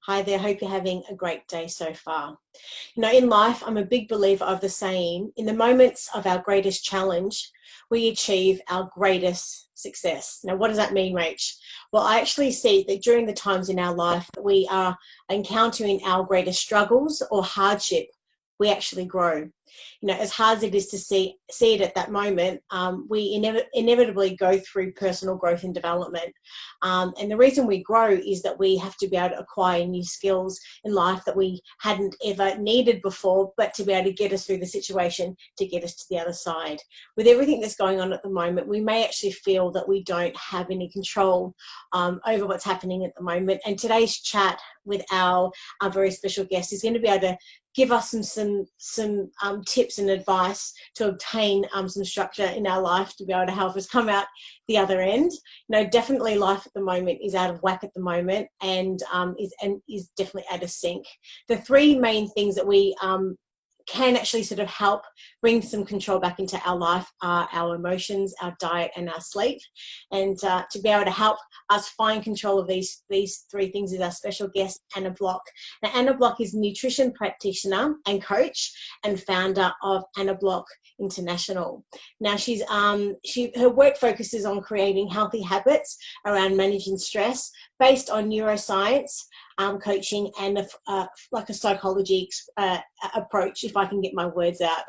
Hi there, hope you're having a great day so far. You know, in life, I'm a big believer of the saying, in the moments of our greatest challenge, we achieve our greatest success. Now, what does that mean, Rach? Well, I actually see that during the times in our life that we are encountering our greatest struggles or hardship, we actually grow. You know, as hard as it is to see it at that moment, we inevitably go through personal growth and development. And the reason we grow is that we have to be able to acquire new skills in life that we hadn't ever needed before, but to be able to get us through the situation, to get us to the other side. With everything that's going on at the moment, we may actually feel that we don't have any control over what's happening at the moment. And today's chat with our very special guest is going to be able to give us some tips and advice to obtain some structure in our life to be able to help us come out the other end. You know, definitely life at the moment is out of whack at the moment, and is definitely out of sync. The three main things that we can actually sort of help bring some control back into our life are our emotions, our diet, and our sleep. And to be able to help us find control of these three things is our special guest, Anna Block. Now, Anna Block is a nutrition practitioner and coach and founder of Anna Block International. Now, her work focuses on creating healthy habits around managing stress based on neuroscience, coaching, and like a psychology approach, if I can get my words out.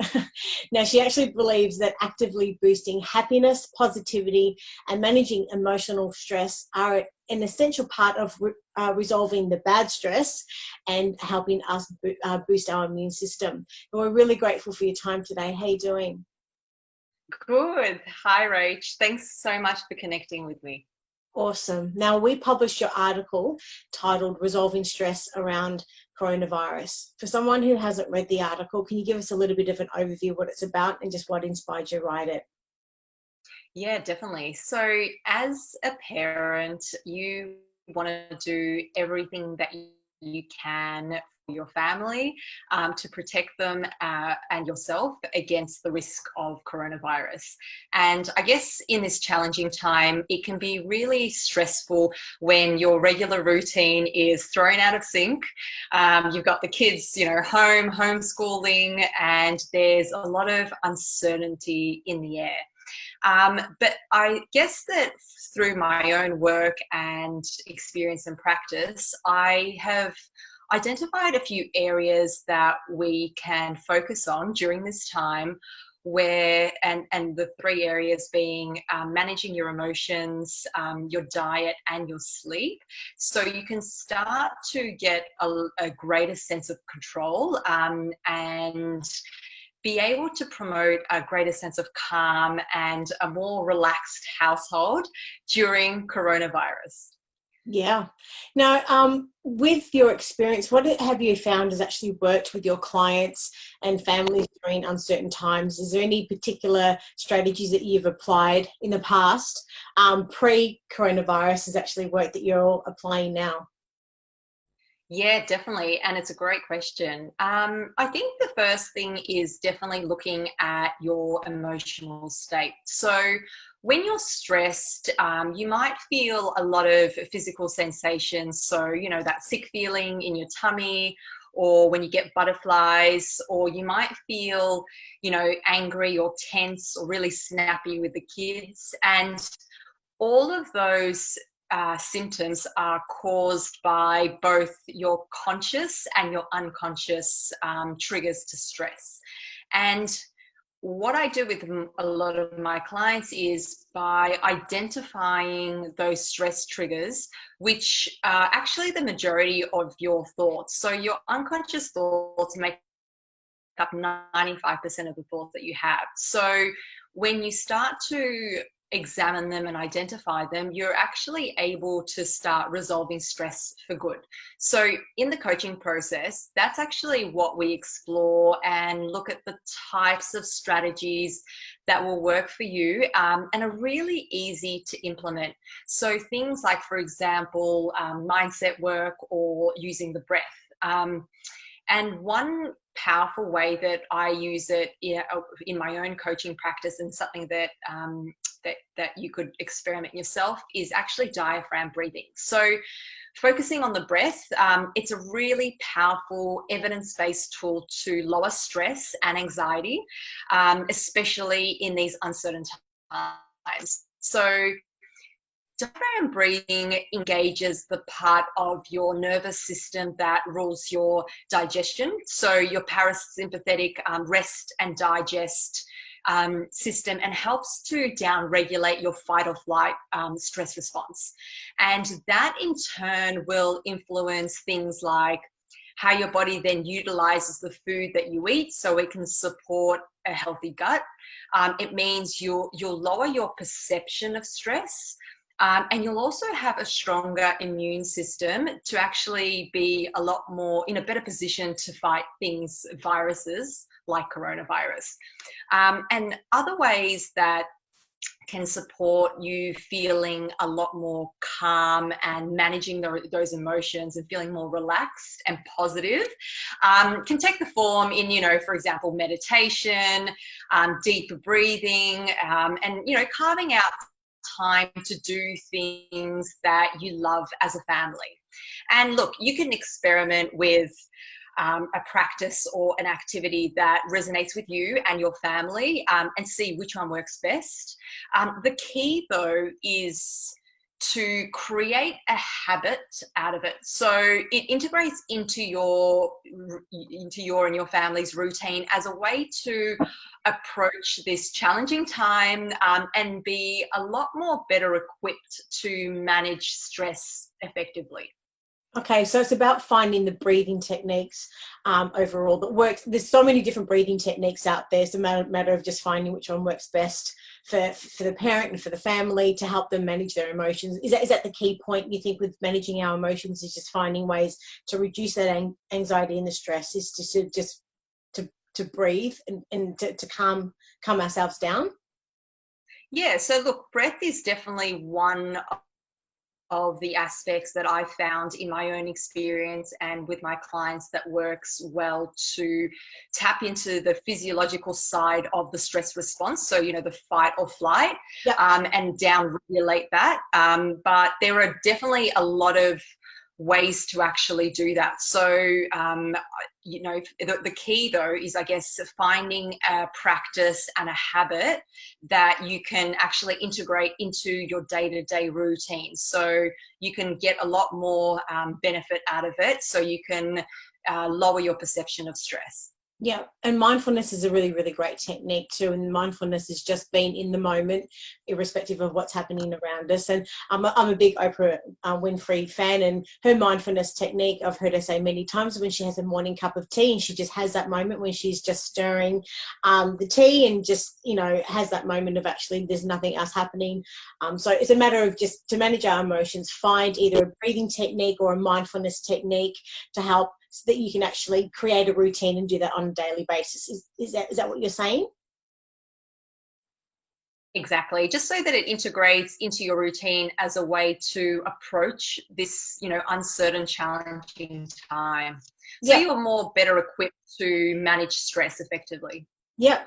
Now, she actually believes that actively boosting happiness, positivity, and managing emotional stress are an essential part of resolving the bad stress and helping us boost our immune system. And we're really grateful for your time today. How are you doing? Good. Hi, Rach. Thanks so much for connecting with me. Awesome. Now, we published your article titled Resolving Stress Around Coronavirus. For someone who hasn't read the article, can you give us a little bit of an overview of what it's about and just what inspired you to write it? Yeah, definitely. So as a parent, you want to do everything that you can for your family to protect them and yourself against the risk of coronavirus. And I guess in this challenging time, it can be really stressful when your regular routine is thrown out of sync. You've got the kids, home, homeschooling, and there's a lot of uncertainty in the air. But I guess that through my own work and experience and practice, I have identified a few areas that we can focus on during this time where, and the three areas being managing your emotions, your diet, and your sleep. So you can start to get a greater sense of control and be able to promote a greater sense of calm and a more relaxed household during coronavirus. Yeah. Now, with your experience, what have you found has actually worked with your clients and families during uncertain times? Is there any particular strategies that you've applied in the past, pre-coronavirus has actually worked that you're applying now? Yeah, definitely. And it's a great question. I think the first thing is definitely looking at your emotional state. So when you're stressed, you might feel a lot of physical sensations. So, that sick feeling in your tummy, or when you get butterflies, or you might feel, angry or tense or really snappy with the kids. And all of those symptoms are caused by both your conscious and your unconscious triggers to stress. And what I do with a lot of my clients is by identifying those stress triggers, which are actually the majority of your thoughts. So your unconscious thoughts make up 95% of the thoughts that you have. So when you start to examine them and identify them, you're actually able to start resolving stress for good. So in the coaching process, that's actually what we explore and look at the types of strategies that will work for you and are really easy to implement. So things like, for example, mindset work or using the breath. And one powerful way that I use it in my own coaching practice, and something that that you could experiment yourself, is actually diaphragm breathing. So focusing on the breath, it's a really powerful evidence-based tool to lower stress and anxiety, especially in these uncertain times. So diaphragm breathing engages the part of your nervous system that rules your digestion. So your parasympathetic rest and digest system, and helps to down-regulate your fight or flight stress response. And that in turn will influence things like how your body then utilizes the food that you eat so it can support a healthy gut. It means you'll lower your perception of stress. And you'll also have a stronger immune system to actually be a lot more in a better position to fight viruses like coronavirus. And other ways that can support you feeling a lot more calm and managing those emotions and feeling more relaxed and positive can take the form in, for example, meditation, deeper breathing, and, carving out time to do things that you love as a family. And look, you can experiment with a practice or an activity that resonates with you and your family, and see which one works best. The key, though, is to create a habit out of it. So it integrates into your and your family's routine as a way to approach this challenging time, and be a lot more better equipped to manage stress effectively. Okay, so it's about finding the breathing techniques overall that works. There's so many different breathing techniques out there. It's a matter of just finding which one works best for the parent and for the family to help them manage their emotions. Is that the key point, you think, with managing our emotions, is just finding ways to reduce that anxiety and the stress, is to breathe and to calm ourselves down? Yeah, so look, breath is definitely one of the aspects that I found in my own experience and with my clients that works well to tap into the physiological side of the stress response. So, the fight or flight, Yep. And down regulate that. But there are definitely a lot of ways to actually do that. So, the key, though, is, I guess, finding a practice and a habit that you can actually integrate into your day-to-day routine. So you can get a lot more benefit out of it, so you can lower your perception of stress. Yeah, and mindfulness is a really, really great technique too. And mindfulness is just being in the moment, irrespective of what's happening around us. And I'm a big Oprah Winfrey fan, and her mindfulness technique, I've heard her say many times, when she has a morning cup of tea and she just has that moment when she's just stirring the tea and just, has that moment of actually there's nothing else happening. So it's a matter of just to manage our emotions, find either a breathing technique or a mindfulness technique to help, so that you can actually create a routine and do that on a daily basis. Is that what you're saying? Exactly. Just so that it integrates into your routine as a way to approach this, uncertain, challenging time. So you're more better equipped to manage stress effectively. Yeah.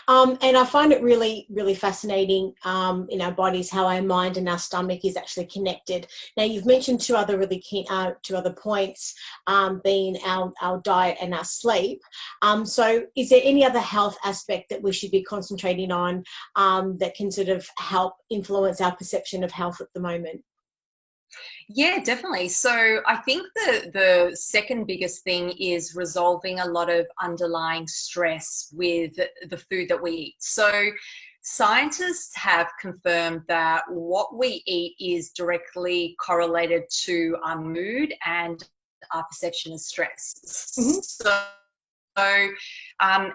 And I find it really, really fascinating in our bodies how our mind and our stomach is actually connected. Now, you've mentioned two other points, being our diet and our sleep. So is there any other health aspect that we should be concentrating on that can sort of help influence our perception of health at the moment? Yeah, definitely. So I think the second biggest thing is resolving a lot of underlying stress with the food that we eat. So scientists have confirmed that what we eat is directly correlated to our mood and our perception of stress. Mm-hmm.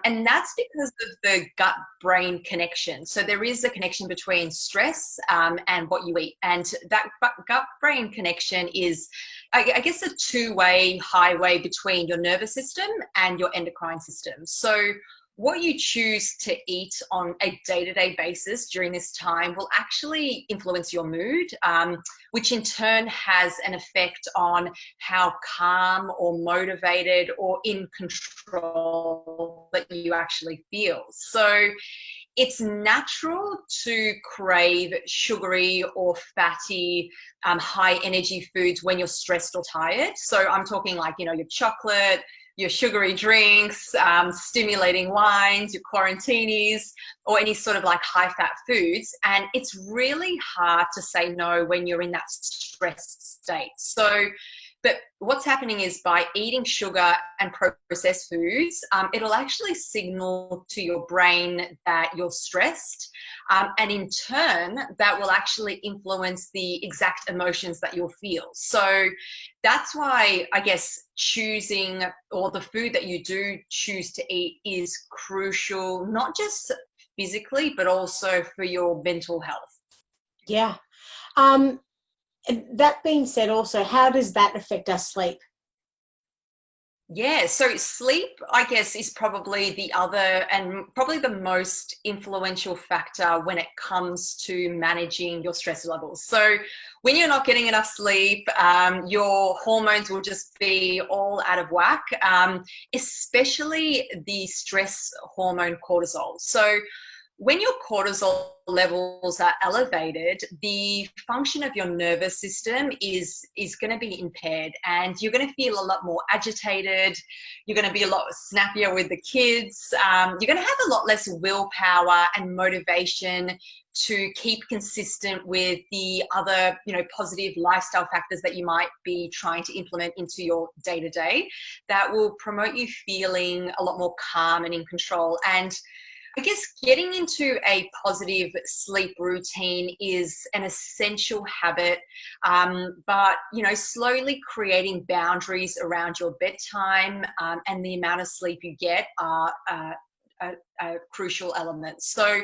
And that's because of the gut-brain connection. So there is a connection between stress and what you eat. And that gut-brain connection is, I guess, a two-way highway between your nervous system and your endocrine system. So what you choose to eat on a day-to-day basis during this time will actually influence your mood, which in turn has an effect on how calm or motivated or in control that you actually feel. So it's natural to crave sugary or fatty, high energy foods when you're stressed or tired. So I'm talking like, you know, your chocolate, your sugary drinks, stimulating wines, your quarantinis, or any sort of like high fat foods. And it's really hard to say no when you're in that stressed state. So, but what's happening is by eating sugar and processed foods, it'll actually signal to your brain that you're stressed. And in turn, that will actually influence the exact emotions that you'll feel. So that's why I guess choosing, or the food that you do choose to eat, is crucial, not just physically, but also for your mental health. Yeah. And that being said, also, how does that affect our sleep? Yeah, so sleep, I guess, is probably the other and probably the most influential factor when it comes to managing your stress levels. So when you're not getting enough sleep, your hormones will just be all out of whack, especially the stress hormone cortisol. So when your cortisol levels are elevated, the function of your nervous system is going to be impaired, and you're going to feel a lot more agitated. You're going to be a lot snappier with the kids. You're going to have a lot less willpower and motivation to keep consistent with the other, you know, positive lifestyle factors that you might be trying to implement into your day-to-day that will promote you feeling a lot more calm and in control. And I guess getting into a positive sleep routine is an essential habit, but, you know, slowly creating boundaries around your bedtime and the amount of sleep you get are a crucial element. So,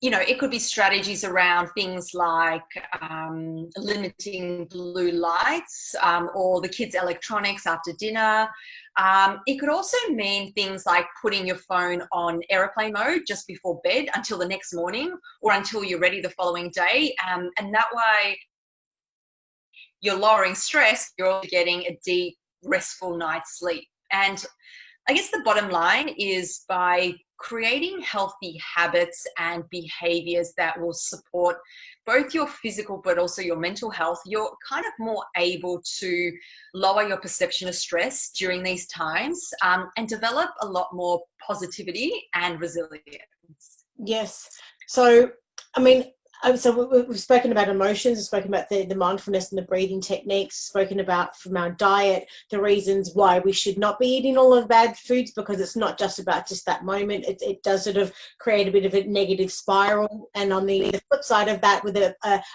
you know, it could be strategies around things like limiting blue lights or the kids' electronics after dinner. It could also mean things like putting your phone on airplane mode just before bed until the next morning or until you're ready the following day. And that way you're lowering stress, you're also getting a deep, restful night's sleep. And I guess the bottom line is by creating healthy habits and behaviors that will support both your physical but also your mental health, you're kind of more able to lower your perception of stress during these times and develop a lot more positivity and resilience. Yes. So, I mean, so we've spoken about emotions, we've spoken about the mindfulness and the breathing techniques, spoken about from our diet, the reasons why we should not be eating all of the bad foods, because it's not just about just that moment. It does sort of create a bit of a negative spiral. And on the flip side of that, with a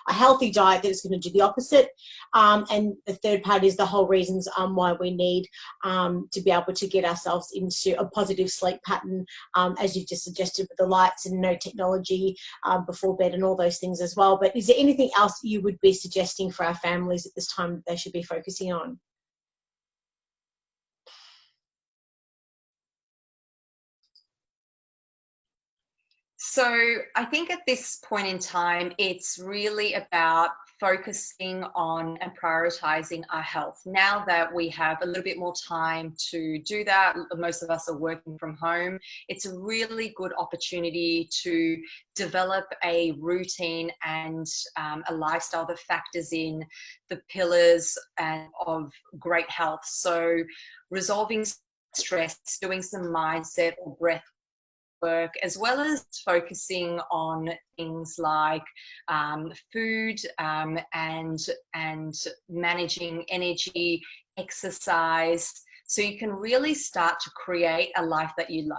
healthy diet, that is going to do the opposite. And the third part is the whole reasons why we need to be able to get ourselves into a positive sleep pattern, as you just suggested, with the lights and no technology before bed and all those things as well. But is there anything else you would be suggesting for our families at this time that they should be focusing on? So I think at this point in time, it's really about focusing on and prioritizing our health. Now that we have a little bit more time to do that, most of us are working from home, it's a really good opportunity to develop a routine and a lifestyle that factors in the pillars of great health. So resolving stress, doing some mindset or breath work, as well as focusing on things like food and managing energy, exercise, so you can really start to create a life that you love.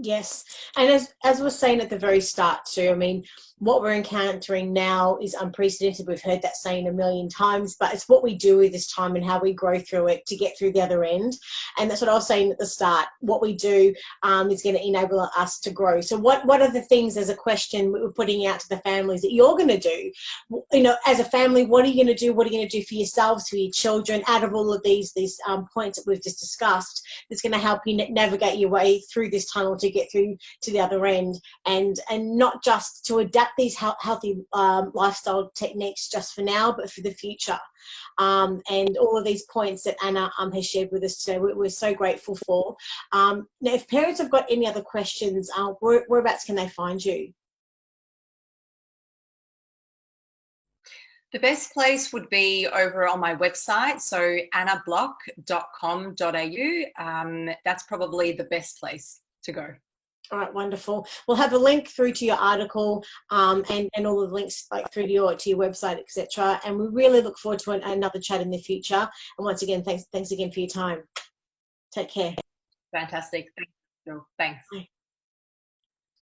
Yes. And as we're saying at the very start too, I mean, what we're encountering now is unprecedented. We've heard that saying a million times, but it's what we do with this time and how we grow through it to get through the other end. And that's what I was saying at the start. What we do is going to enable us to grow. So what are the things, as a question we're putting out to the families, that you're going to do? You know, as a family, what are you going to do? What are you going to do for yourselves, for your children, out of all of these points that we've just discussed, that's going to help you navigate your way through this tunnel to do get through to the other end, and not just to adapt these healthy lifestyle techniques just for now, but for the future. And all of these points that Anna has shared with us today, we're so grateful for. Now, if parents have got any other questions, whereabouts can they find you? The best place would be over on my website, so annablock.com.au. That's probably the best place to go. All right, wonderful. We'll have a link through to your article, and all the links like through to your website, etc. And we really look forward to another chat in the future. And once again, thanks again for your time. Take care. Fantastic. Thanks. Thanks. Bye.